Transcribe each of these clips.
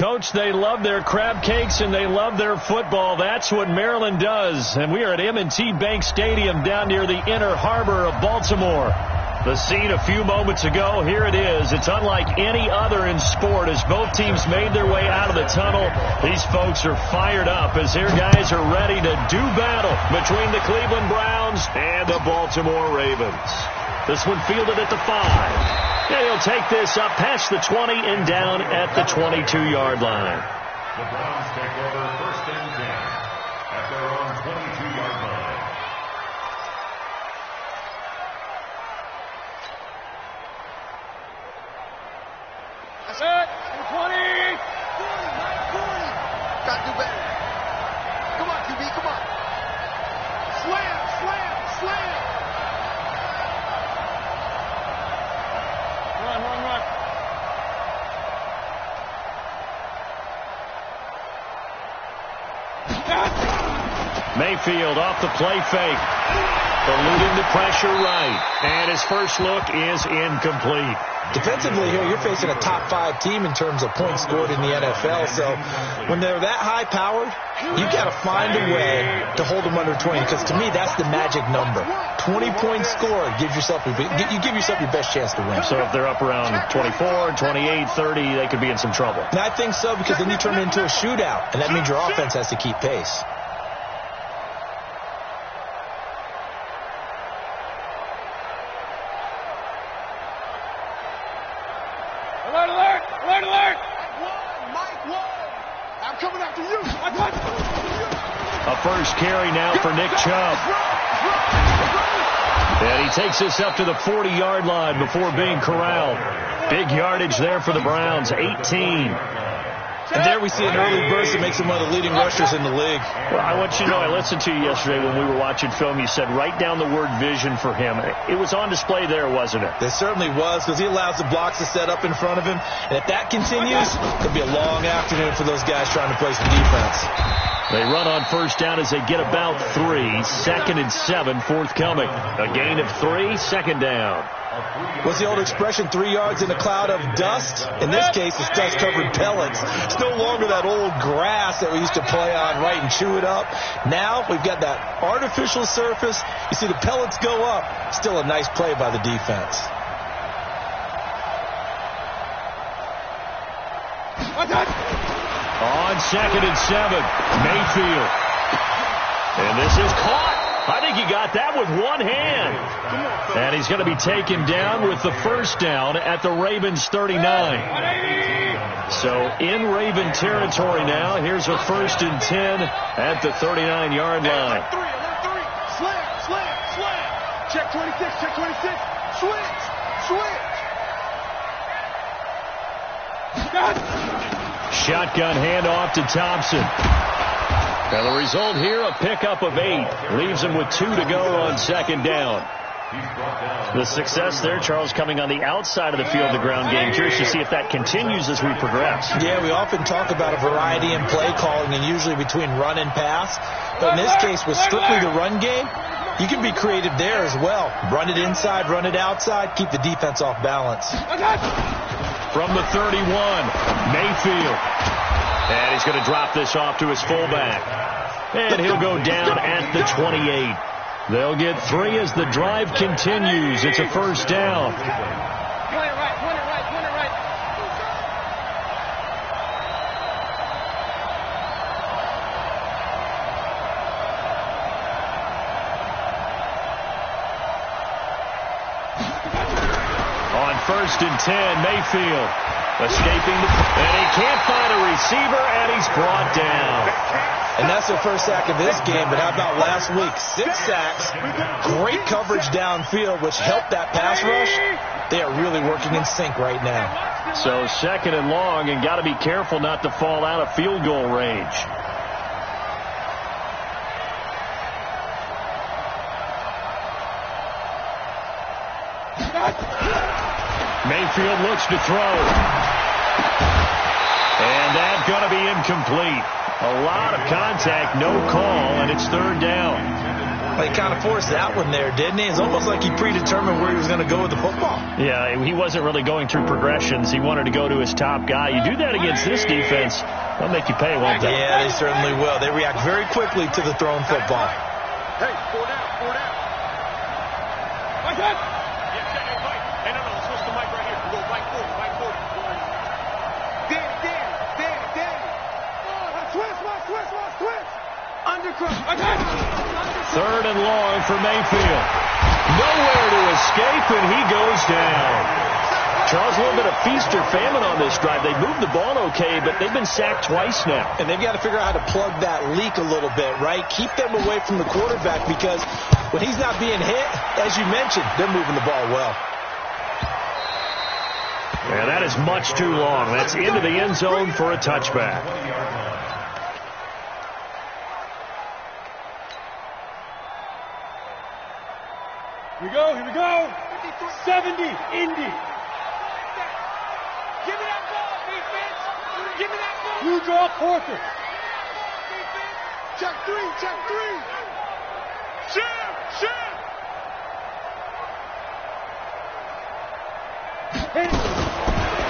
Coach, they love their crab cakes and they love their football. That's what Maryland does. And we are at M&T Bank Stadium down near the Inner Harbor of Baltimore. The scene a few moments ago, here it is. It's unlike any other in sport as both teams made their way out of the tunnel. These folks are fired up as their guys are ready to do battle between the Cleveland Browns and the Baltimore Ravens. This one fielded at the 5. And he'll take this up past the 20 and down at the 22-yard line. The Browns take over 1st and 10 at their own 22-yard line. That's it. 20. 40. Got to do better. Come on, QB. Come on. Slam, slam, slam. Run. Mayfield off the play fake. Eluding the pressure right. And his first look is incomplete. Defensively here, you're facing a top 5 team in terms of points scored in the NFL. So when they're that high-powered, you got to find a way to hold them under 20. Because to me, that's the magic number. 20 points scored, you give yourself your best chance to win. So if they're up around 24, 28, 30, they could be in some trouble. And I think so, because then you turn it into a shootout, and that means your offense has to keep pace. Alert! Mike, I'm coming after you. A first carry now for Nick Chubb. And he takes this up to the 40-yard line before being corralled. Big yardage there for the Browns, 18. And there we see an early burst that makes him one of the leading rushers in the league. Well, I want you to know, I listened to you yesterday when we were watching film. You said write down the word vision for him. It was on display there, wasn't it? It certainly was, because he allows the blocks to set up in front of him. And if that continues, it'll be a long afternoon for those guys trying to play some defense. They run on first down as they get about 3. 2nd and 7 forthcoming. A gain of 3, 2nd down. What's the old expression, 3 yards in a cloud of dust? In this case, it's dust-covered pellets. It's no longer that old grass that we used to play on, right, and chew it up. Now we've got that artificial surface. You see the pellets go up. Still a nice play by the defense. On 2nd and 7, Mayfield. And this is caught. I think he got that with one hand. And he's going to be taken down with the first down at the Ravens 39. So in Raven territory now. Here's a 1st and 10 at the 39-yard line. Slam. Check 26, check 26. Switch. Shotgun handoff to Thompson. And the result here, a pickup of 8. Leaves him with 2 to go on 2nd down. The success there, Charles, coming on the outside of the field, the ground game. Curious to see if that continues as we progress. Yeah, we often talk about a variety in play calling and usually between run and pass. But in this case, with strictly the run game, you can be creative there as well. Run it inside, run it outside, keep the defense off balance. From the 31, Mayfield. And he's going to drop this off to his fullback. And he'll go down at the 28. They'll get 3 as the drive continues. It's a first down. Point it right. On 1st and 10, Mayfield escaping and he can't find a receiver, and he's brought down. And that's their first sack of this game, but how about last week? 6 sacks, great coverage downfield, which helped that pass rush. They are really working in sync right now. So 2nd and long, and got to be careful not to fall out of field goal range. Mayfield looks to throw. And that's going to be incomplete. A lot of contact, no call, and it's 3rd down. Well, he kind of forced that one there, didn't he? It's almost like he predetermined where he was going to go with the football. Yeah, he wasn't really going through progressions. He wanted to go to his top guy. You do that against this defense, they'll make you pay, won't they? Yeah, they certainly will. They react very quickly to the thrown football. Hey, 4 down, 4 down. Like that. Hey, no, switch the mic right here. Go right forward. Danny. Switch. Undercut. Like that. 3rd and long for Mayfield. Nowhere to escape, and he goes down. Charles, a little bit of feast or famine on this drive. They moved the ball okay, but they've been sacked twice now. And they've got to figure out how to plug that leak a little bit, right? Keep them away from the quarterback because when he's not being hit, as you mentioned, they're moving the ball well. And that is much too long. That's into the end zone for a touchback. Here we go. 70, Indy. Give me that ball, defense. Give me that ball. You draw quarter. Check three. Shit.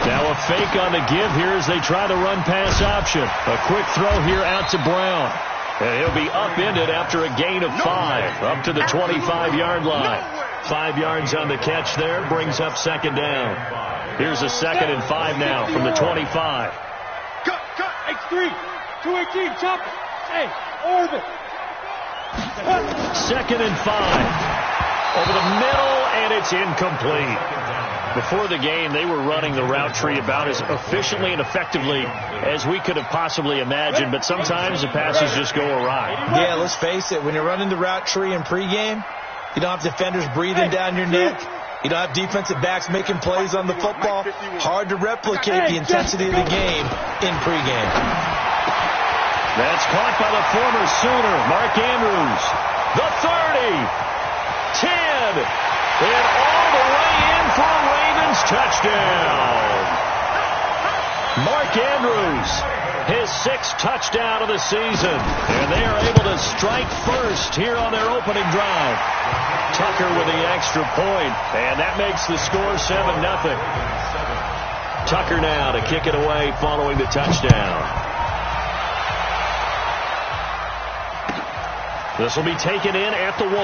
Now a fake on the give here as they try to run pass option. A quick throw here out to Brown. And he'll be upended after a gain of 5, up to the 25-yard line. 5 yards on the catch there, brings up 2nd down. Here's a 2nd and 5 now from the 25. Cut, X3, 218, chop it. Hey, orbit. 2nd and 5. Over the middle, and it's incomplete. Before the game, they were running the route tree about as efficiently and effectively as we could have possibly imagined, but sometimes the passes just go awry. Yeah, let's face it, when you're running the route tree in pregame, you don't have defenders breathing down your neck. You don't have defensive backs making plays on the football. Hard to replicate the intensity of the game in pregame. That's caught by the former Sooner, Mark Andrews. The 30, 10, and all the way in for a Ravens touchdown. Mark Andrews, his 6th touchdown of the season, and they are able to strike first here on their opening drive. Tucker with the extra point, and that makes the score 7-0. Tucker now to kick it away following the touchdown. This will be taken in at the 1.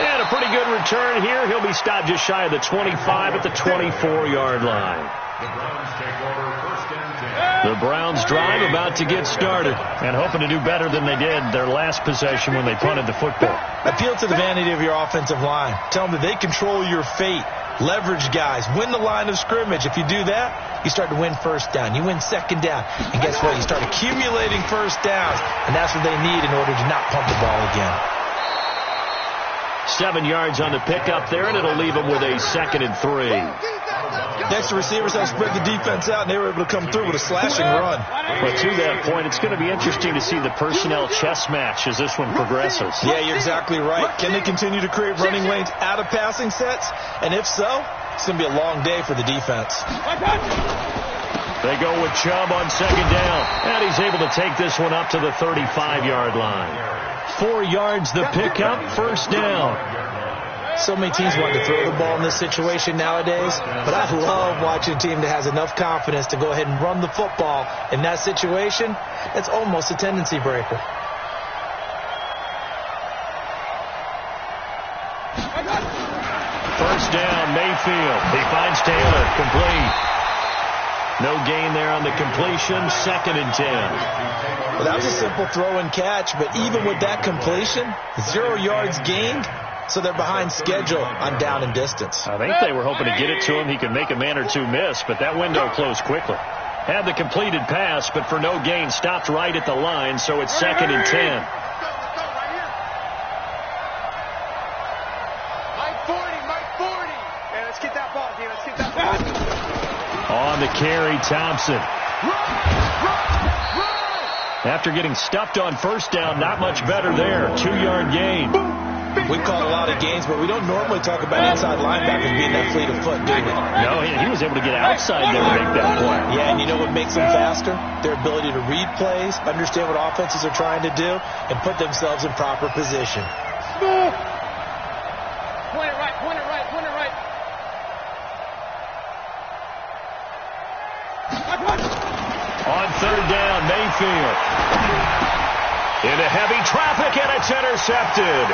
And a pretty good return here. He'll be stopped just shy of the 25 at the 24-yard line. The Browns drive about to get started and hoping to do better than they did their last possession when they punted the football. Appeal to the vanity of your offensive line. Tell them that they control your fate. Leverage guys. Win the line of scrimmage. If you do that, you start to win 1st down. You win 2nd down. And guess what? You start accumulating 1st downs. And that's what they need in order to not punt the ball again. 7 yards on the pickup there, and it'll leave them with a 2nd and 3. Next, the receivers have spread the defense out, and they were able to come through with a slashing run. But to that point, it's going to be interesting to see the personnel chess match as this one progresses. Yeah, you're exactly right. Can they continue to create running lanes out of passing sets? And if so, it's going to be a long day for the defense. They go with Chubb on 2nd down, and he's able to take this one up to the 35-yard line. 4 yards the pickup, 1st down. So many teams want to throw the ball in this situation nowadays, but I love watching a team that has enough confidence to go ahead and run the football in that situation. That's almost a tendency breaker. First down, Mayfield. He finds Taylor, complete. No gain there on the completion, 2nd and 10. Well, that was a simple throw and catch, but even with that completion, 0 yards gained. So they're behind schedule on down and distance. I think they were hoping to get it to him. He could make a man or two miss, but that window closed quickly. Had the completed pass, but for no gain, stopped right at the line, so it's 2nd and 10. Mike 40. Hey, let's get that ball, Let's get that ball. On the carry, Thompson. After getting stuffed on 1st down, not much better there. 2-yard gain. We call a lot of games, but we don't normally talk about inside linebackers being that fleet of foot, do we? No, he was able to get outside there to make that play. Yeah, and you know what makes them faster? Their ability to read plays, understand what offenses are trying to do, and put themselves in proper position. Point it right, point it right, point it right. On third down, Mayfield. Into heavy traffic, and it's intercepted.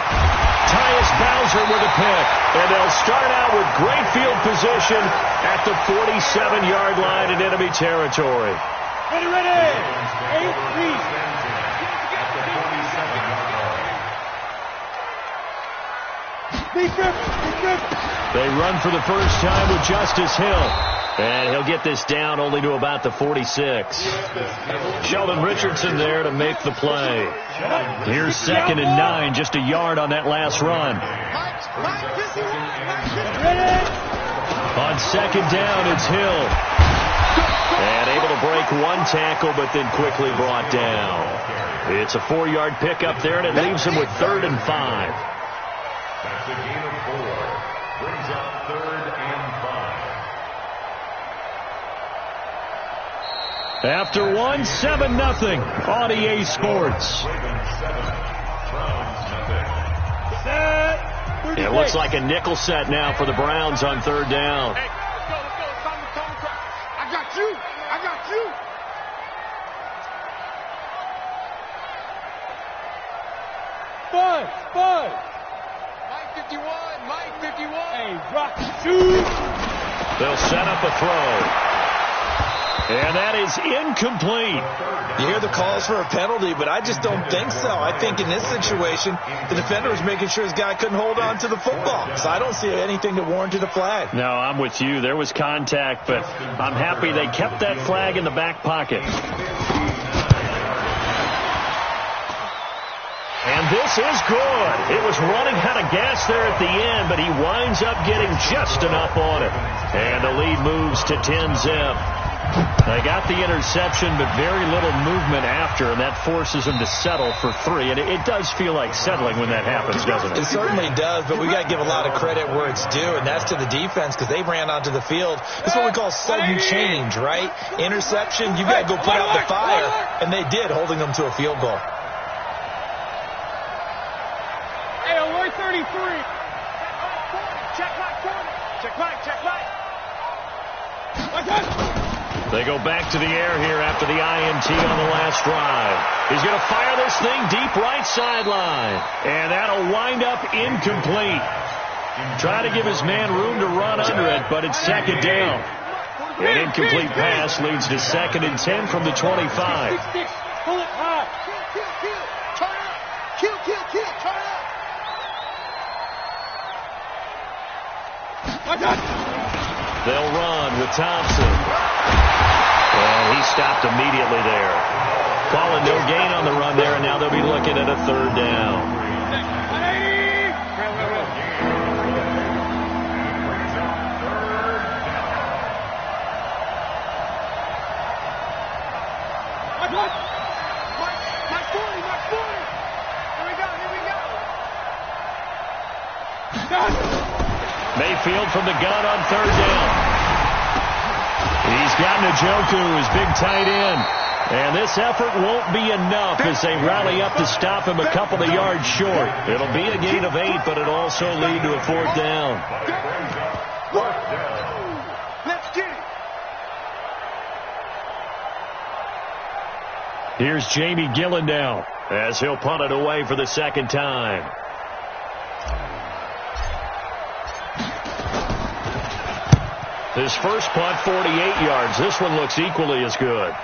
Tyus Bowser with a pick. And they'll start out with great field position at the 47-yard line in enemy territory. Ready, ready. 8-3. They run for the first time with Justice Hill. And he'll get this down only to about the 46. Sheldon Richardson there to make the play. Here's 2nd and 9, just a yard on that last run. On 2nd down, it's Hill. And able to break one tackle, but then quickly brought down. It's a 4-yard pickup there, and it leaves him with 3rd and 5. That's a gain of 4. Brings up 3rd and 5. After 1, 7-0 on EA Sports. It looks like a nickel set now for the Browns on 3rd down. Hey, let's go, let's go. I got you. I got you. Bud. Mike 51. Hey, rock, shoot. They'll set up a throw. And that is incomplete. You hear the calls for a penalty, but I just don't think so. I think in this situation, the defender was making sure his guy couldn't hold on to the football. So I don't see anything that warranted a flag. No, I'm with you. There was contact, but I'm happy they kept that flag in the back pocket. And this is good. It was running out of gas there at the end, but he winds up getting just enough on it. And the lead moves to 10-zip. They got the interception, but very little movement after, and that forces them to settle for 3. And it does feel like settling when that happens, doesn't it? It certainly does, but we got to give a lot of credit where it's due, and that's to the defense because they ran onto the field. This is what we call sudden change, right? Interception, you got to go put out the fire, and they did, holding them to a field goal. Hey, alert 33. Check right. They go back to the air here after the INT on the last drive. He's going to fire this thing deep right sideline. And that'll wind up incomplete. Try to give his man room to run under it, but it's 2nd down. An incomplete pass leads to 2nd and 10 from the 25. Pull it high. Kill. Turn it up. They'll run with Thompson. And he stopped immediately there. Calling no gain on the run there, and now they'll be looking at a 3rd down. Mike 40. Here we go. Mayfield from the gun on 3rd down. He's got Njoku, his big tight end. And this effort won't be enough as they rally up to stop him a couple of yards short. It'll be a gain of 8, but it'll also lead to a 4th down. Let's get it. Here's Jamie Gillen now as he'll punt it away for the 2nd time. His first punt, 48 yards. This one looks equally as good.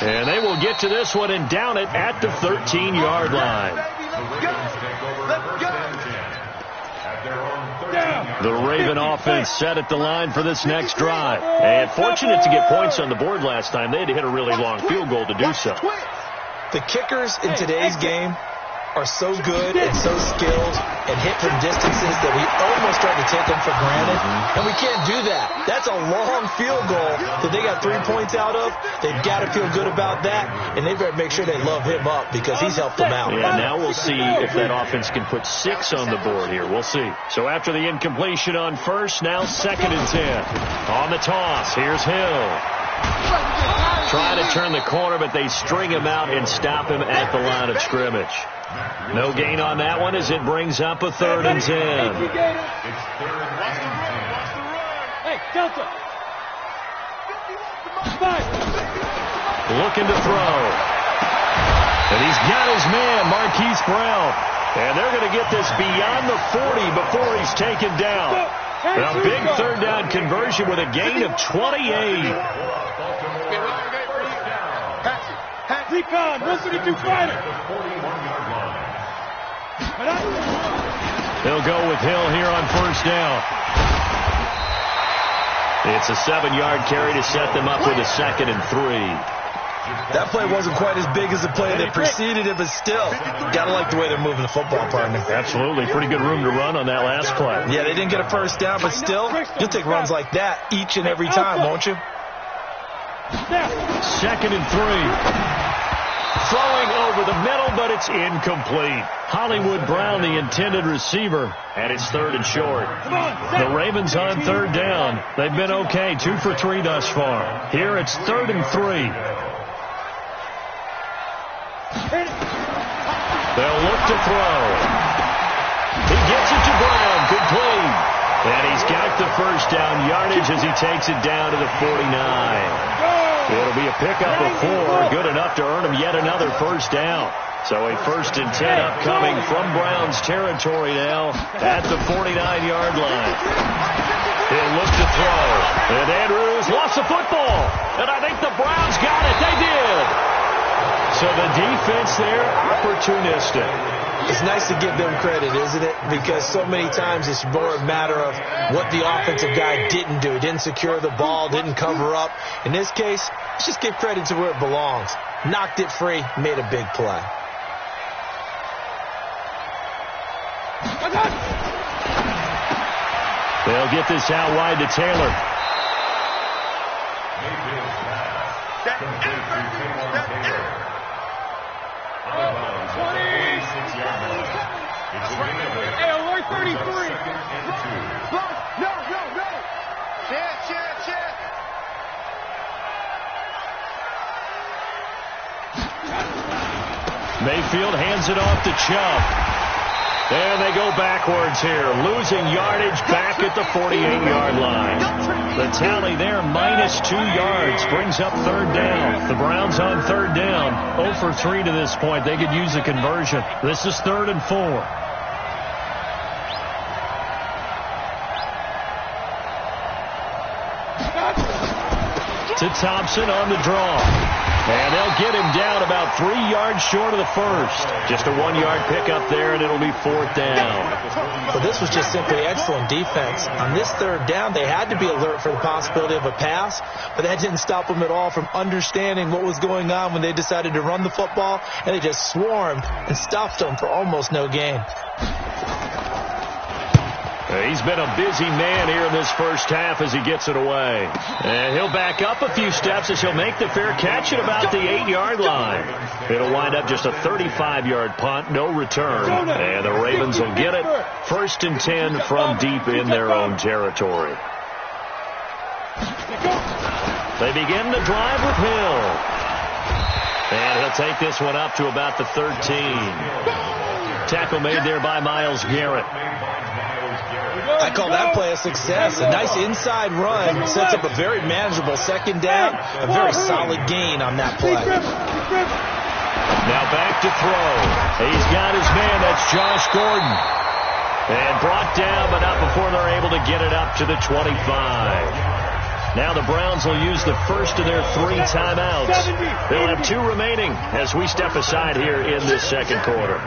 And they will get to this one and down it at the 13-yard line. The Raven offense set at the line for this next drive. And fortunate to get points on the board last time. They had to hit a really long field goal to do so. The kickers in today's game are so good and so skilled and hit from distances that we almost start to take them for granted, and we can't do that. That's a long field goal that they got 3 points out of. They've got to feel good about that, and they better make sure they love him up because he's helped them out. Yeah, now we'll see if that offense can put 6 on the board here. We'll see. So after the incompletion on first, now 2nd and 10. On the toss, here's Hill. Trying to turn the corner, but they string him out and stop him at the line of scrimmage. No gain on that one as it brings up a 3rd and 10. Hey, Delta. Looking to throw. And he's got his man, Marquise Brown. And they're going to get this beyond the 40 before he's taken down. A big 3rd down conversion with a gain of 28. Recon, 132 fighter. They'll go with Hill here on 1st down. It's a 7-yard carry to set them up with a 2nd and 3. That play wasn't quite as big as the play that preceded it, but still, got to like the way they're moving the football, partner. Absolutely. Pretty good room to run on that last play. Yeah, they didn't get a 1st down, but still, you'll take runs like that each and every time, won't you? 2nd and 3. Throwing over the middle, but it's incomplete. Hollywood Brown, the intended receiver, and it's 3rd and short. The Ravens on 3rd down. They've been okay, 2 for 3 thus far. Here it's 3rd and 3. They'll look to throw. He gets it to Brown, complete. And he's got the 1st down yardage as he takes it down to the 49. It'll be a pickup of 4, good enough to earn him yet another 1st down. So a 1st and 10 upcoming from Brown's territory now at the 49-yard line. He'll look to throw. And Andrews lost the football. And I think the Browns got it. They did. So the defense there, opportunistic. It's nice to give them credit, isn't it? Because so many times it's more a matter of what the offensive guy didn't do. Didn't secure the ball, didn't cover up. In this case, let's just give credit to where it belongs. Knocked it free, made a big play. They'll get this out wide to Taylor. Hey, alert 33. No. Chance. Mayfield hands it off to Chubb. And they go backwards here, losing yardage back at the 48-yard line. The tally there, -2 yards, brings up 3rd down. The Browns on 3rd down, 0 for 3 to this point. They could use a conversion. This is 3rd and 4. To Thompson on the draw. And they'll get him down about 3 yards short of the 1st. Just a 1-yard pickup there, and it'll be 4th down. Well, this was just simply excellent defense. On this 3rd down, they had to be alert for the possibility of a pass, but that didn't stop them at all from understanding what was going on when they decided to run the football, and they just swarmed and stuffed them for almost no gain. He's been a busy man here in this 1st half as he gets it away. And he'll back up a few steps as he'll make the fair catch at about the 8-yard line. It'll wind up just a 35-yard punt, no return. And the Ravens will get it. 1st and 10 from deep in their own territory. They begin the drive with Hill. And he'll take this one up to about the 13. Tackle made there by Myles Garrett. I call that play a success. A nice inside run sets up a very manageable 2nd down. A very solid gain on that play. Now back to throw. He's got his man. That's Josh Gordon. And brought down, but not before they're able to get it up to the 25. Now the Browns will use the first of their 3 timeouts. They'll have 2 remaining as we step aside here in this 2nd quarter.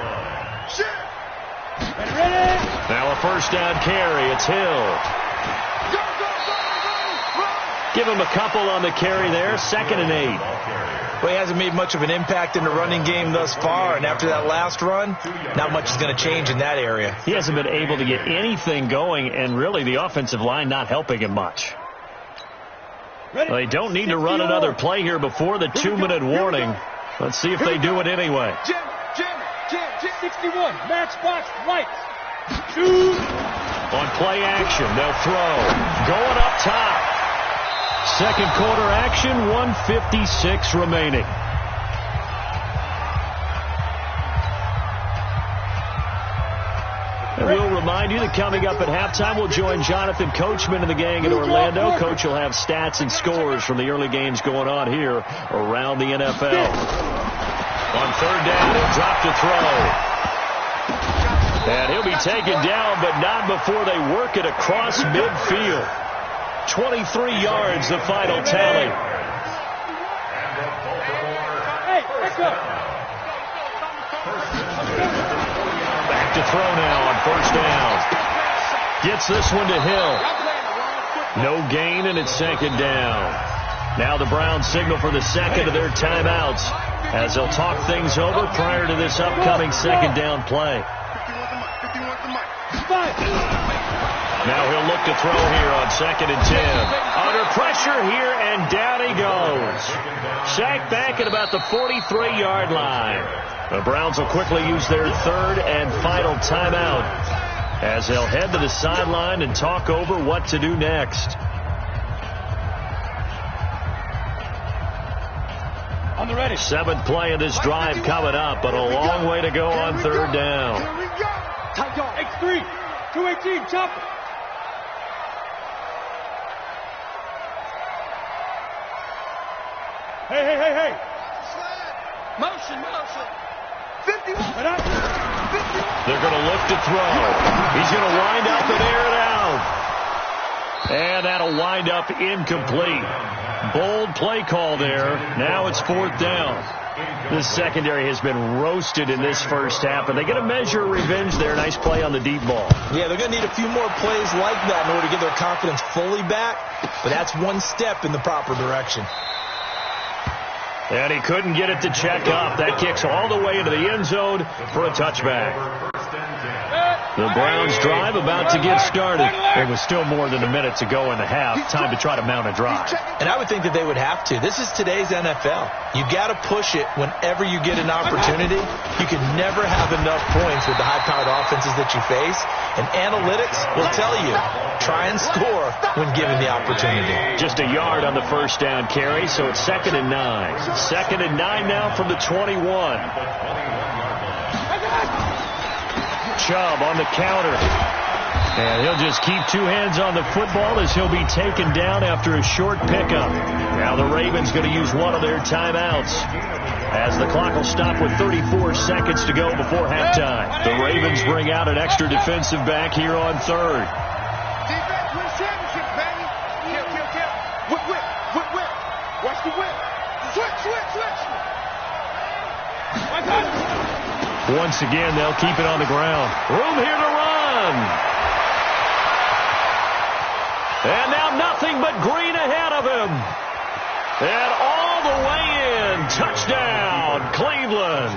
Now a 1st down carry. It's Hill. Give him a couple on the carry there. 2nd and 8. Well, he hasn't made much of an impact in the running game thus far, and after that last run, not much is going to change in that area. He hasn't been able to get anything going, and really the offensive line not helping him much. Well, they don't need to run another play here before the 2-minute warning. Let's see if they do it anyway. Jim, 61, matchbox, lights. Shoot. On play action, they'll throw. Going up top. Second quarter action, 1:56 remaining. And we'll remind you that coming up at halftime, we'll join Jonathan Coachman and the gang in Orlando. Coach will have stats and scores from the early games going on here around the NFL. On third down, he'll drop to throw. And he'll be taken down, but not before they work it across midfield. 23 yards, the final tally. Hey, let's go. Back to throw now on first down. Gets this one to Hill. No gain, and it's second down. Now the Browns signal for the second of their timeouts as they'll talk things over prior to this upcoming second down play. Now he'll look to throw here on 2nd and 10. Under pressure here, and down he goes. Sacked back at about the 43-yard line. The Browns will quickly use their third and final timeout as they'll head to the sideline and talk over what to do next. On the ready. 7th play of this drive coming up, but a long way to go on third down. X3, 218, chopper. Hey. Motion. 51. They're going to look to throw. He's going to wind up and air it out. And that'll wind up incomplete. Bold play call there. Now it's 4th down. This secondary has been roasted in this first half, and they get a measure of revenge there. Nice play on the deep ball. Yeah, they're going to need a few more plays like that in order to get their confidence fully back, but that's one step in the proper direction. And he couldn't get it to check up. That kicks all the way into the end zone for a touchback. The Browns drive about to get started. There was still more than a minute to go in the half. Time to try to mount a drive. And I would think that they would have to. This is today's NFL. You got to push it whenever you get an opportunity. You can never have enough points with the high-powered offenses that you face. And analytics will tell you, try and score when given the opportunity. Just a yard on the first down carry, so it's 2nd and 9. 2nd and 9 now from the 21. Chubb on the counter. And he'll just keep two hands on the football as he'll be taken down after a short pickup. Now the Ravens going to use one of their timeouts as the clock will stop with 34 seconds to go before halftime. The Ravens bring out an extra defensive back here on third. Defense wins championship, baby. Kill. Whip. Watch the whip. Switch. Once again, they'll keep it on the ground. Room here to run. And now nothing but green ahead of him. And all the way in. Touchdown, Cleveland.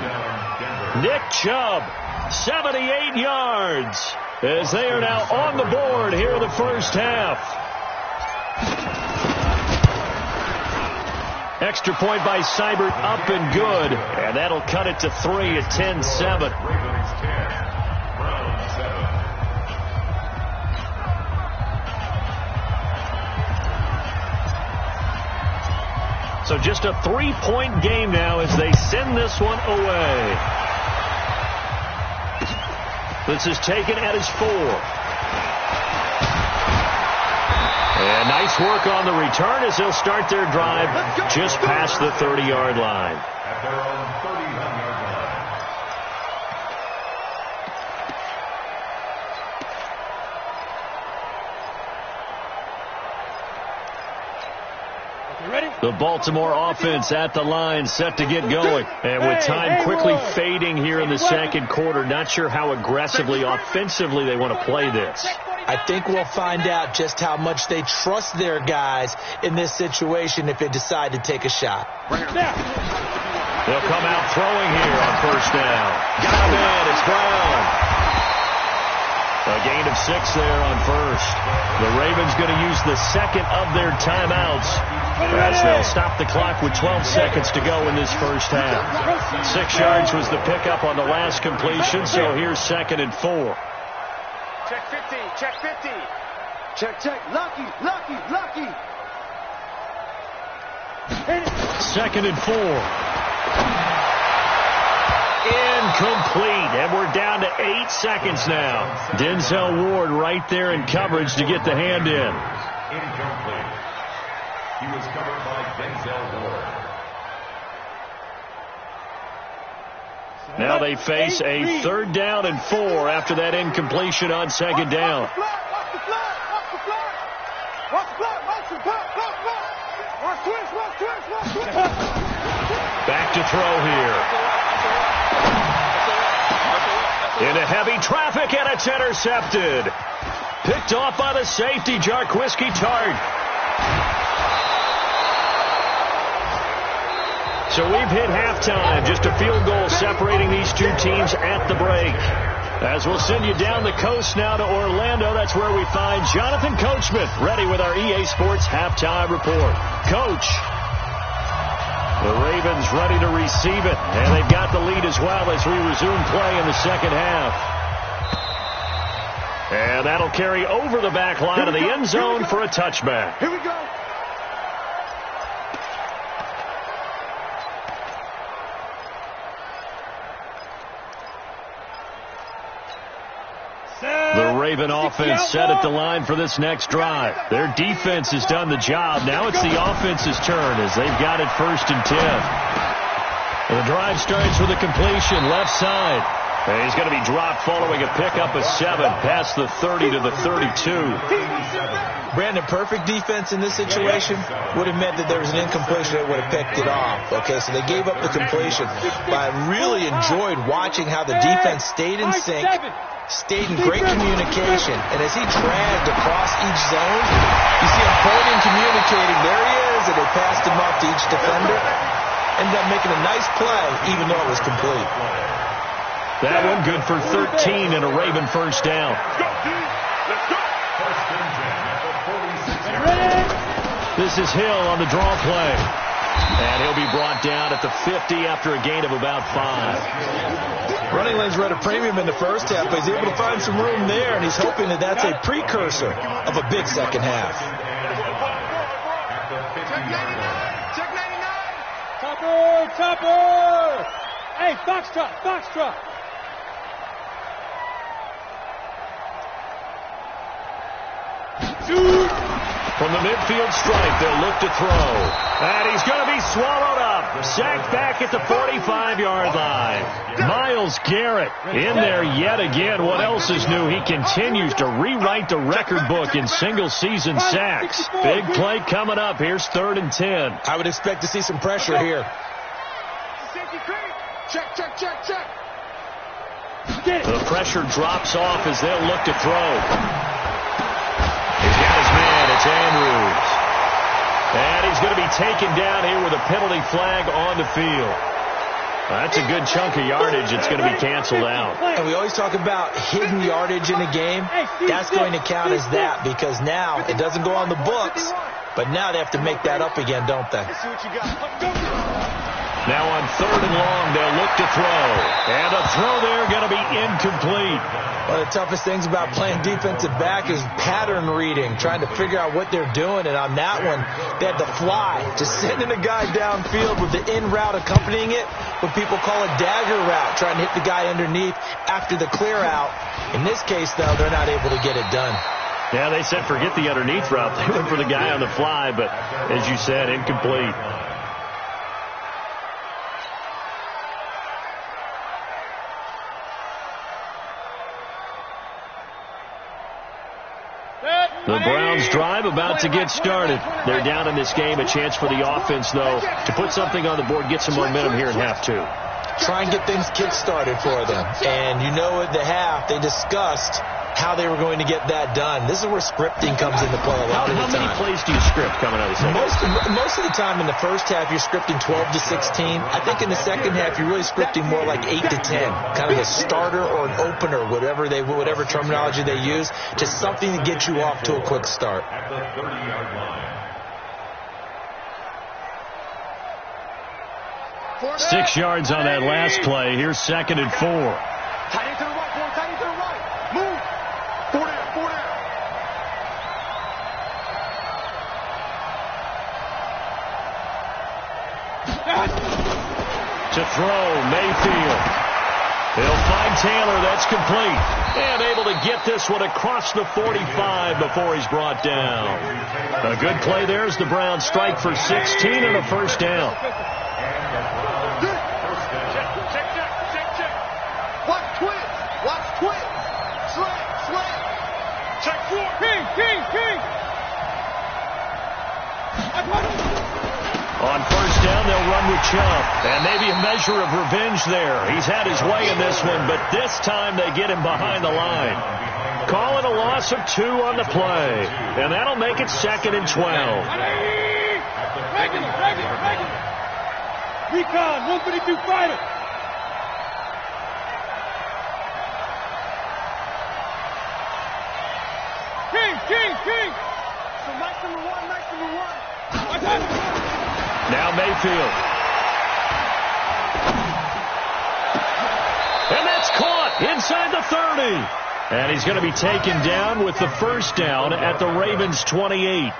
Nick Chubb, 78 yards, as they are now on the board here in the first half. Extra point by Seibert, up and good. And that'll cut it to 3 at 10-7. So just a 3-point game now as they send this one away. This is taken at his 4. And nice work on the return as they'll start their drive just past the 30-yard line. At their own 31-yard line. You ready? The Baltimore offense at the line, set to get going. And with time quickly fading here in the second quarter, not sure how aggressively, offensively they want to play this. I think we'll find out just how much they trust their guys in this situation if they decide to take a shot. They'll come out throwing here on first down. Got him in. It's Brown. A gain of 6 there on first. The Ravens going to use the second of their timeouts as they'll stop the clock with 12 seconds to go in this first half. 6 yards was the pickup on the last completion, so here's 2nd and 4. Check 50, check 50. Check. Lucky. 2nd and 4. Incomplete, and we're down to 8 seconds now. Denzel Ward right there in coverage to get the hand in. Incomplete. He was covered by Denzel Ward. Now they face a 3rd down and 4 after that incompletion on 2nd down. Back to throw here. Into heavy traffic, and it's intercepted. Picked off by the safety, Jarquiski Tart. So we've hit halftime, just a field goal separating these two teams at the break. As we'll send you down the coast now to Orlando, that's where we find Jonathan Coachman, ready with our EA Sports halftime report. Coach, the Ravens ready to receive it, and they've got the lead as well as we resume play in the second half. And that'll carry over the back line of the end zone for a touchback. Here we go. The Raven offense set at the line for this next drive. Their defense has done the job. Now it's the offense's turn as they've got it 1st and 10. The drive starts with a completion left side. And he's going to be dropped following a pickup of 7 past the 30 to the 32. Brandon, perfect defense in this situation would have meant that there was an incompletion that would have picked it off. Okay, so they gave up the completion. But I really enjoyed watching how the defense stayed in sync, stayed in great communication, and as he dragged across each zone, you see him pointing, communicating. There he is, and they passed him off to each defender. Ended up making a nice play, even though it was complete. That one good for 13 and a Raven first down. This is Hill on the draw play. And he'll be brought down at the 50 after a gain of about 5. Running lanes were at a premium in the first half, but he's able to find some room there, and he's hoping that that's a precursor of a big second half. Check 99. Topper. Hey, Foxtrot. From the midfield stripe, they'll look to throw. And he's going to be swallowed up. Sacked back at the 45-yard line. Myles Garrett in there yet again. What else is new? He continues to rewrite the record book in single-season sacks. Big play coming up. Here's 3rd and 10. I would expect to see some pressure here. Check. The pressure drops off as they'll look to throw. He's got his man. It's Andrews. And he's going to be taken down here with a penalty flag on the field. That's a good chunk of yardage. It's going to be canceled out. And we always talk about hidden yardage in a game. That's going to count as that because now it doesn't go on the books, but now they have to make that up again, don't they? Now on 3rd and long, they'll look to throw. And a throw there going to be incomplete. One of the toughest things about playing defensive back is pattern reading, trying to figure out what they're doing. And on that one, they had to fly, just sending a guy downfield with the in route accompanying it, what people call a dagger route, trying to hit the guy underneath after the clear out. In this case, though, they're not able to get it done. Yeah, they said forget the underneath route. They went for the guy on the fly, but as you said, incomplete. The Browns drive about to get started. They're down in this game. A chance for the offense, though, to put something on the board, get some momentum here in half 2. Try and get things kick-started for them. And you know at the half, they discussed how they were going to get that done. This is where scripting comes into play a lot of the time. How many plays do you script coming out of the second? Most of the time in the first half, you're scripting 12 to 16. I think in the second half, you're really scripting more like 8 to 10, kind of a starter or an opener, whatever terminology they use, just something to get you off to a quick start. At the 30-yard line. 6 yards on that last play. Here's 2nd and 4. Tight end to the right, boy. Tight end to the right. Move. 4 down, 4 down. To throw, Mayfield. He'll find Taylor. That's complete. And able to get this one across the 45 before he's brought down. A good play there as the Browns strike for 16 and a first down. Watch twist. Watch twist. Slant. Check 4. King. On first down, they'll run with Chubb. And maybe a measure of revenge there. He's had his way in this one, but this time they get him behind the line. Calling a loss of 2 on the play. And that'll make it 2nd and 12. Regular. Recon, 152 fighter. King. So Mike number one. Now Mayfield. And that's caught inside the 30. And he's going to be taken down with the first down at the Ravens' 28.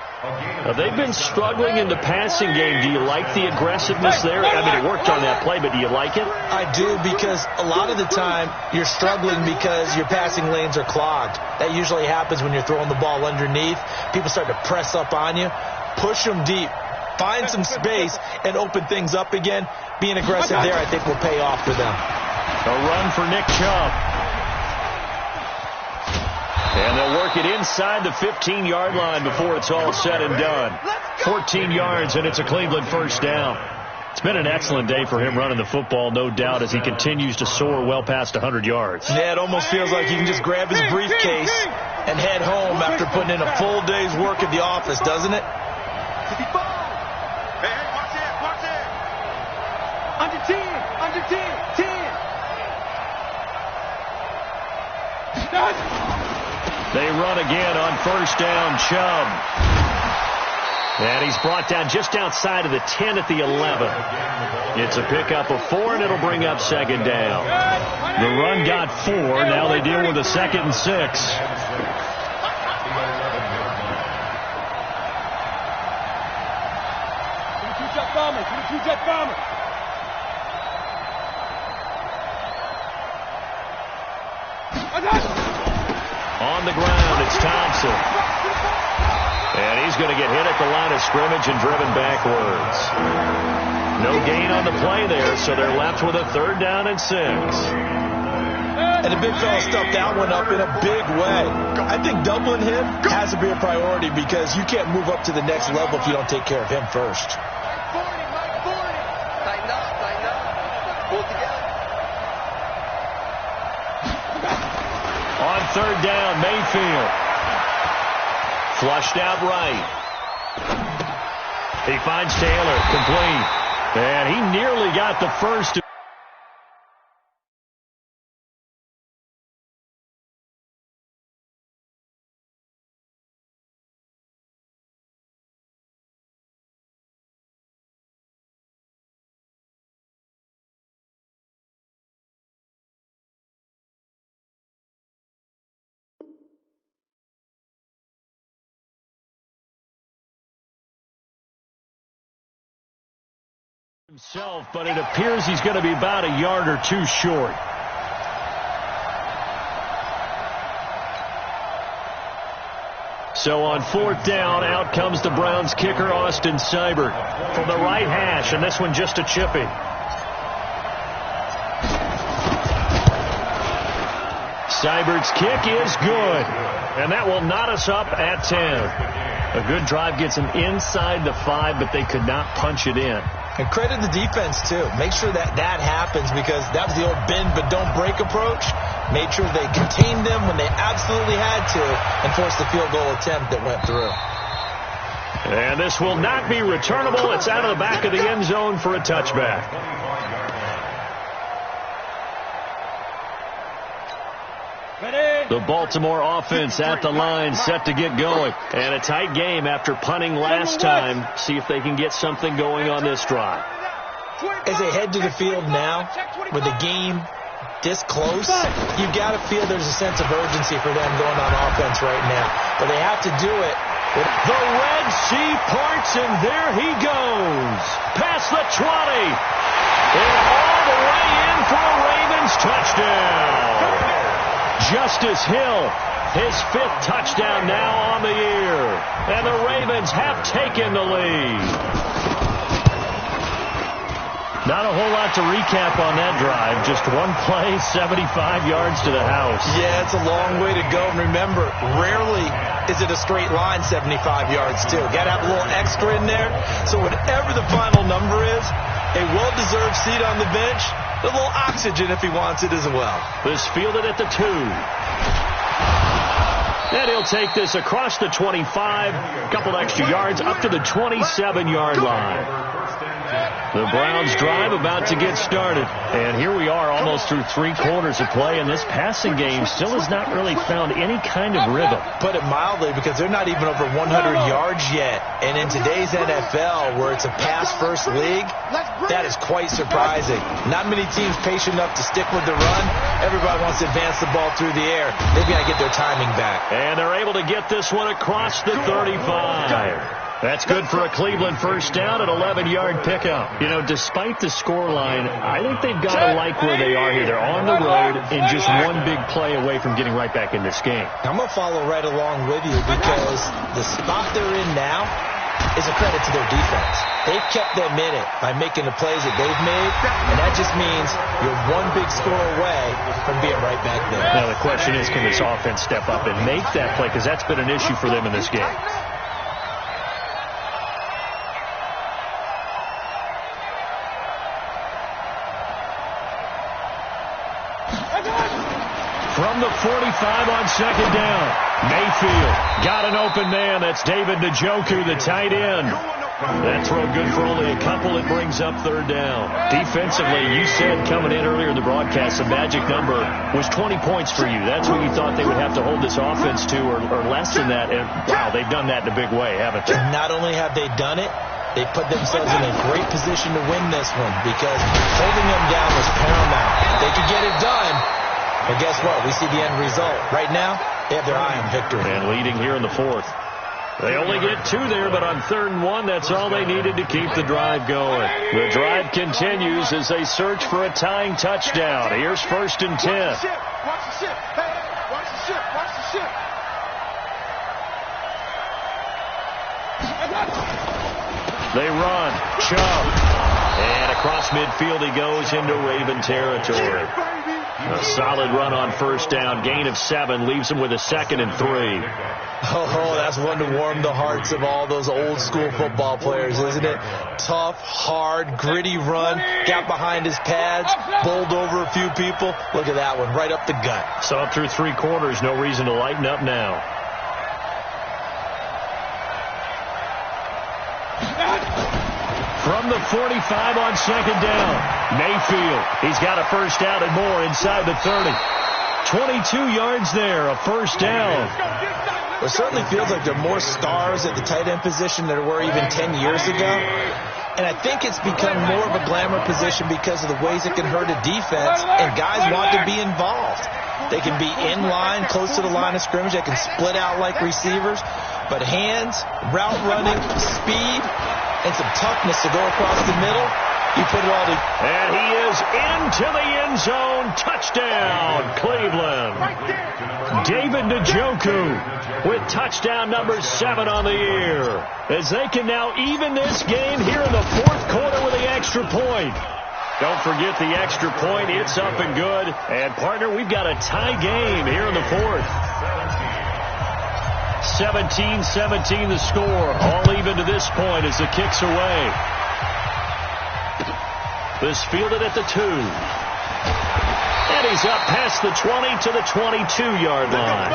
They've been struggling in the passing game. Do you like the aggressiveness there? I mean, it worked on that play, but do you like it? I do, because a lot of the time you're struggling because your passing lanes are clogged. That usually happens when you're throwing the ball underneath. People start to press up on you. Push them deep. Find some space and open things up again. Being aggressive there, I think, will pay off for them. A run for Nick Chubb. And they'll work it inside the 15-yard line before it's all said and done. 14 yards, and it's a Cleveland first down. It's been an excellent day for him running the football, no doubt, as he continues to soar well past 100 yards. Yeah, it almost feels like he can just grab his briefcase and head home after putting in a full day's work at the office, doesn't it? Hey, watch it. Under 10. 10. They run again on first down, Chubb. And he's brought down just outside of the 10 at the 11. It's a pickup of 4, and it'll bring up 2nd down. The run got 4. Now they deal with a 2nd and 6. Two-jet bomber. On the ground, it's Thompson. And he's going to get hit at the line of scrimmage and driven backwards. No gain on the play there, so they're left with a 3rd down and 6. And the big fella stuffed that one up in a big way. I think doubling him has to be a priority, because you can't move up to the next level if you don't take care of him first. Mike 40. Tighten up. Pull together. On 3rd down, Mayfield. Flushed out right. He finds Taylor, complete. And he nearly got the first. Himself, but it appears he's going to be about a yard or 2 short. So on 4th down, out comes the Browns kicker, Austin Seibert, from the right hash, and this one just a chippy. Seibert's kick is good, and that will knot us up at 10. A good drive gets them inside the 5, but they could not punch it in. And credit the defense, too. Make sure that happens, because that was the old bend but don't break approach. made sure they contained them when they absolutely had to, and forced the field goal attempt that went through. And this will not be returnable. It's out of the back of the end zone for a touchback. The Baltimore offense at the line, set to get going. And a tight game after punting last time. See if they can get something going on this drive. As they head to the field now, with the game this close, you've got to feel there's a sense of urgency for them going on offense right now. But they have to do it. The Red Sea parts, and there he goes. Past the 20. And all the way in for a Ravens touchdown. Justice Hill, his 5th touchdown now on the year. And the Ravens have taken the lead. Not a whole lot to recap on that drive. Just one play, 75 yards to the house. Yeah, it's a long way to go. And remember, rarely is it a straight line 75 yards, too. Got to have a little extra in there. So whatever the final number is, a well-deserved seat on the bench, a little oxygen if he wants it as well. This fielded at the 2. And he'll take this across the 25, a couple extra yards, up to the 27-yard line. The Browns drive about to get started. And here we are almost through 3 quarters of play, and this passing game still has not really found any kind of rhythm. Put it mildly, because they're not even over 100 yards yet. And in today's NFL, where it's a pass-first league, that is quite surprising. Not many teams patient enough to stick with the run. Everybody wants to advance the ball through the air. They've got to get their timing back. And they're able to get this one across the 35. That's good for a Cleveland first down, an 11-yard pickup. You know, despite the scoreline, I think they've got to like where they are here. They're on the road and just one big play away from getting right back in this game. I'm going to follow right along with you, because the spot they're in now is a credit to their defense. They've kept them in it by making the plays that they've made, and that just means you're one big score away from being right back there. Now, the question is, can this offense step up and make that play? Because that's been an issue for them in this game. From the 45 on second down, Mayfield got an open man. That's David Njoku, the tight end. That throw good for only a couple. It brings up 3rd down. Defensively, you said coming in earlier in the broadcast, the magic number was 20 points for you. That's what you thought they would have to hold this offense to, or less than that. And, wow, they've done that in a big way, haven't they? Not only have they done it, they put themselves in a great position to win this one, because holding them down was paramount. They could get it done. But guess what? We see the end result. Right now, they have their eye on victory. And leading here in the 4th. They only get 2 there, but on 3rd and 1, that's all they needed to keep the drive going. The drive continues as they search for a tying touchdown. Here's 1st and 10. Watch the ship. Hey, watch the ship. Watch the ship. They run. Chubb. And across midfield he goes into Raven territory. A solid run on 1st down. Gain of 7 leaves him with a 2nd and 3. Oh, that's one to warm the hearts of all those old school football players, isn't it? Tough, hard, gritty run. Got behind his pads. Bowled over a few people. Look at that one. Right up the gut. So up through 3 quarters. No reason to lighten up now. From the 45 on 2nd down, Mayfield. He's got a 1st down and more inside the 30. 22 yards there, a 1st down. It certainly feels like there are more stars at the tight end position than there were even 10 years ago. And I think it's become more of a glamour position because of the ways it can hurt a defense, and guys want to be involved. They can be in line, close to the line of scrimmage. They can split out like receivers. But hands, route running, speed, and some toughness to go across the middle, you put it all together. And he is into the end zone. Touchdown, Cleveland. David Njoku with touchdown number 7 on the year, as they can now even this game here in the 4th quarter with the extra point. Don't forget the extra point. It's up and good. And, partner, we've got a tie game here in the 4th. 17-17 the score. All even to this point as the kick's away. This fielded at the 2. And he's up past the 20 to the 22-yard line.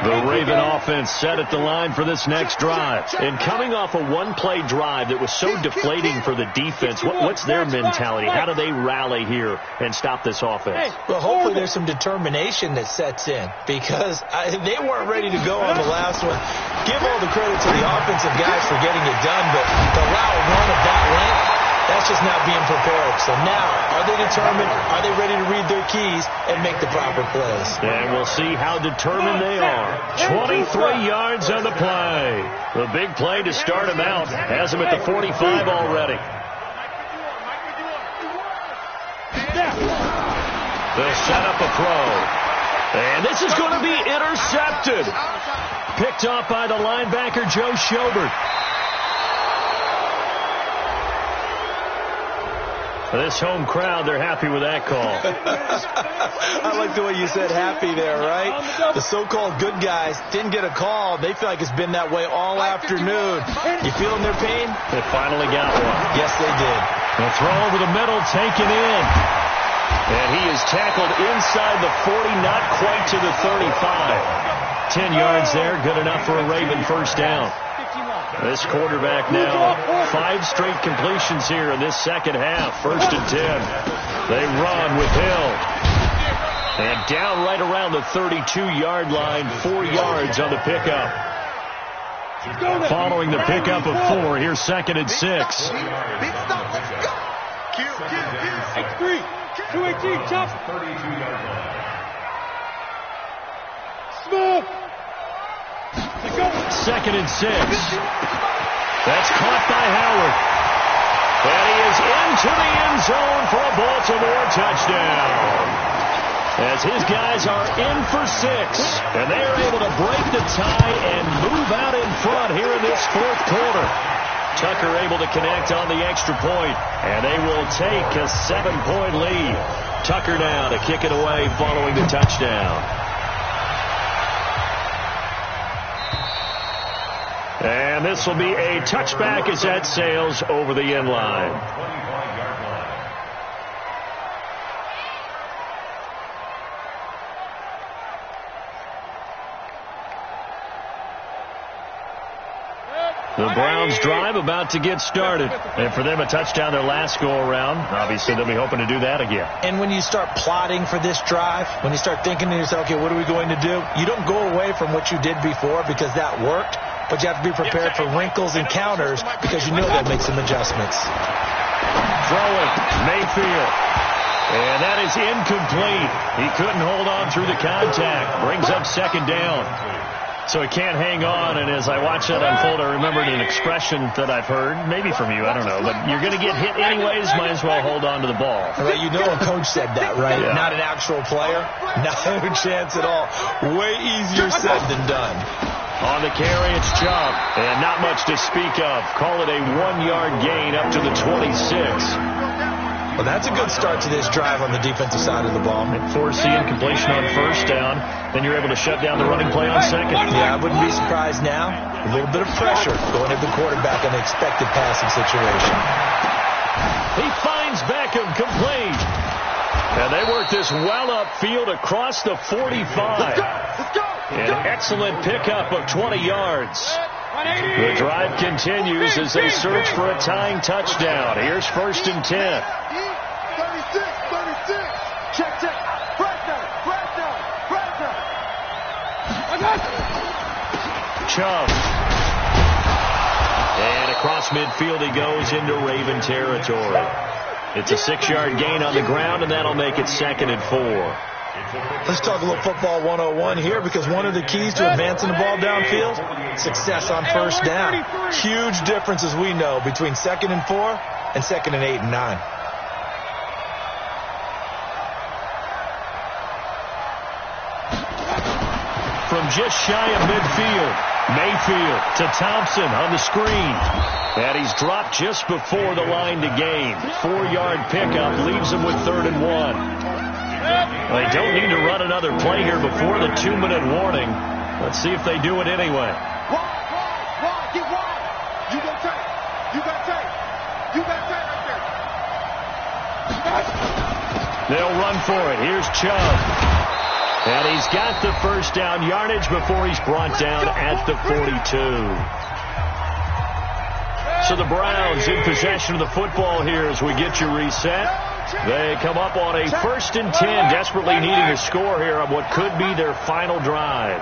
The Raven offense set at the line for this next drive. And coming off a one-play drive that was so deflating for the defense, what's their mentality? How do they rally here and stop this offense? Well, hopefully there's some determination that sets in, because they weren't ready to go on the last one. Give all the credit to the offensive guys for getting it done, but to allow a run of that length, that's just not being prepared. So now, are they determined? Are they ready to read their keys and make the proper plays? And we'll see how determined they are. 23 yards on the play. The big play to start him out has him at the 45 already. They'll set up a throw. And this is going to be intercepted. Picked off by the linebacker, Joe Schobert. This home crowd, they're happy with that call. I like the way you said happy there, right? The so-called good guys didn't get a call. They feel like it's been that way all afternoon. You feeling their pain? They finally got one. Yes, they did. A throw over the middle, taken in. And he is tackled inside the 40, not quite to the 35. 10 yards there, good enough for a Raven first down. This quarterback now, 5 straight completions here in this second half. 1st and 10. They run with Hill. And down right around the 32-yard line, 4 yards on the pickup. Following the pickup of 4, here's 2nd and 6. X3, 218, chop. Smooth. 2nd and 6. That's caught by Howard. And he is into the end zone for a Baltimore touchdown. As his guys are in for 6. And they are able to break the tie and move out in front here in this 4th quarter. Tucker able to connect on the extra point. And they will take a 7-point lead. Tucker now to kick it away following the touchdown. And this will be a touchback as that sails over the end line. The Browns drive about to get started. And for them, a touchdown their last go-around. Obviously, they'll be hoping to do that again. And when you start plotting for this drive, when you start thinking to yourself, okay, what are we going to do? You don't go away from what you did before because that worked. But you have to be prepared for wrinkles and counters because you know they'll make some adjustments. Throwing, Mayfield. And that is incomplete. He couldn't hold on through the contact. Brings up 2nd down. So he can't hang on. And as I watch that unfold, I remembered an expression that I've heard, maybe from you, I don't know. But you're going to get hit anyways, might as well hold on to the ball. Right, you know a coach said that, right? Yeah. Not an actual player. No chance at all. Way easier said than done. On the carry, it's Chubb. And not much to speak of. Call it a 1-yard gain up to the 26. Well, that's a good start to this drive on the defensive side of the ball. Force the incompletion on 1st down. Then you're able to shut down the running play on 2nd. Yeah, I wouldn't be surprised now. A little bit of pressure going at the quarterback in an expected passing situation. He finds Beckham complete. And they work this well upfield across the 45. Let's go. An excellent pickup of 20 yards. The drive continues as they search for a tying touchdown. Here's 1st and 10. 36. Check. Chubb. And across midfield he goes into Raven territory. It's a 6-yard gain on the ground, and that'll make it 2nd and 4. Let's talk a little football 101 here, because one of the keys to advancing the ball downfield, success on 1st down. Huge difference, as we know, between 2nd and 4 and 2nd and 8 and 9. From just shy of midfield, Mayfield to Thompson on the screen. And he's dropped just before the line to gain. 4-yard pickup leaves him with 3rd and 1. They don't need to run another play here before the 2-minute warning. Let's see if they do it anyway. Wide, get wide. You got tape right there. They'll run for it. Here's Chubb. And he's got the first down yardage before he's brought down at the 42. So the Browns in possession of the football here as we get you reset. They come up on a 1st and 10, desperately needing a score here on what could be their final drive.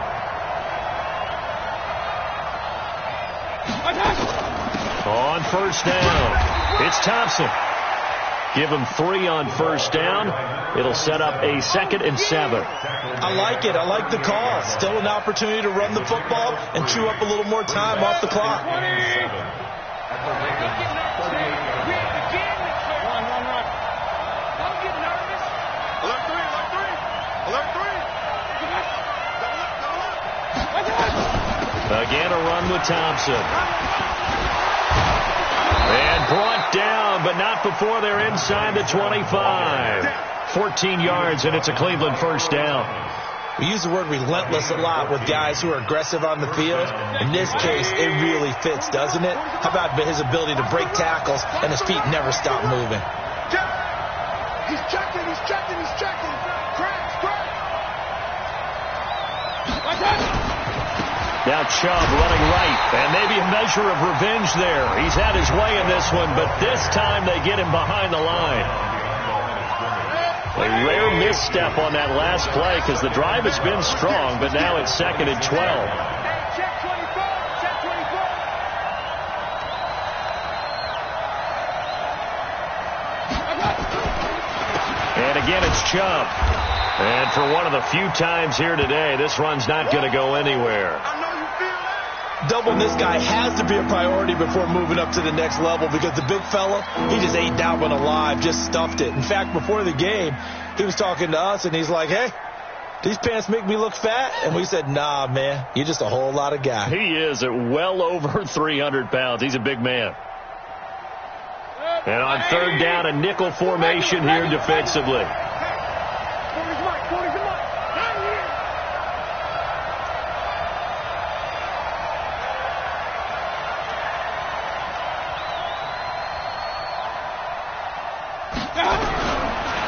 On 1st down, it's Thompson. Give him 3 on 1st down. It'll set up a 2nd and 7. I like it. I like the call. Still an opportunity to run the football and chew up a little more time off the clock. Again, a run with Thompson. And brought down, but not before they're inside the 25. 14 yards, and it's a Cleveland 1st down. We use the word relentless a lot with guys who are aggressive on the field. In this case, it really fits, doesn't it? How about his ability to break tackles and his feet never stop moving? He's checking, he's checking, he's checking. Cracks. Now Chubb running right, and maybe a measure of revenge there. He's had his way in this one, but this time they get him behind the line. A rare misstep on that last play because the drive has been strong, but now it's 2nd and 12. And again, it's Chubb. And for one of the few times here today, this run's not going to go anywhere. Doubling this guy has to be a priority before moving up to the next level because the big fella, he just ate that one alive, just stuffed it. In fact, before the game, he was talking to us, and he's like, hey, these pants make me look fat? And we said, nah, man, you're just a whole lot of guy. He is at well over 300 pounds. He's a big man. And on 3rd down, a nickel formation here defensively.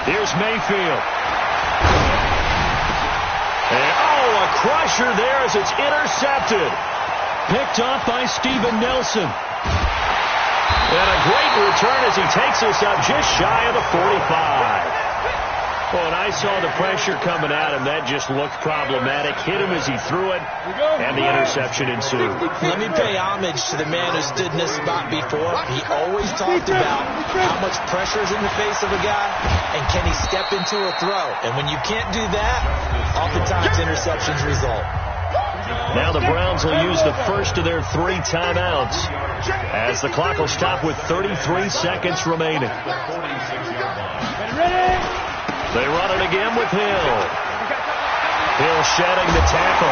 Here's Mayfield. And, a crusher there as it's intercepted. Picked off by Steven Nelson. And a great return as he takes us up just shy of the 45. Well, and I saw the pressure coming at him. That just looked problematic. Hit him as he threw it, and the interception ensued. Let me pay homage to the man who stood in this spot before. He always talked about how much pressure is in the face of a guy, and can he step into a throw. And when you can't do that, oftentimes interceptions result. Now the Browns will use the first of their 3 timeouts as the clock will stop with 33 seconds remaining. They run it again with Hill. Hill shedding the tackle.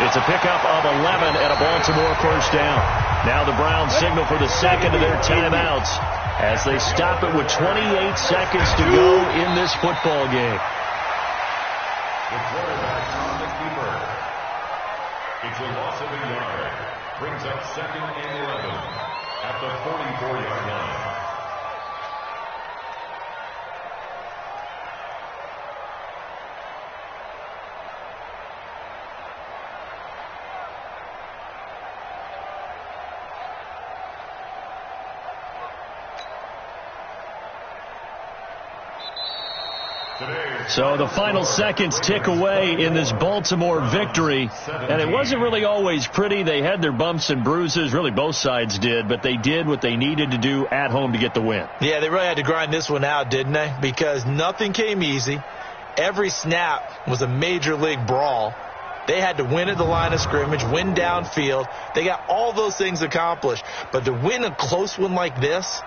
It's a pickup of 11 and a Baltimore 1st down. Now the Browns signal for the 2nd of their timeouts as they stop it with 28 seconds to go in this football game. The quarterback on the keeper. It's a loss of a yard. Brings up 2nd and 11 at the 44-yard line. So the final seconds tick away in this Baltimore victory. And it wasn't really always pretty. They had their bumps and bruises. Really, both sides did. But they did what they needed to do at home to get the win. Yeah, they really had to grind this one out, didn't they? Because nothing came easy. Every snap was a major league brawl. They had to win at the line of scrimmage, win downfield. They got all those things accomplished. But to win a close one like this,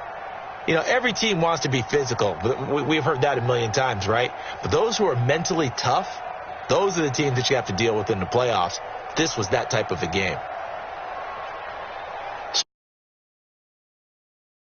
you know, every team wants to be physical. We've heard that a million times, right? But those who are mentally tough, those are the teams that you have to deal with in the playoffs. This was that type of a game.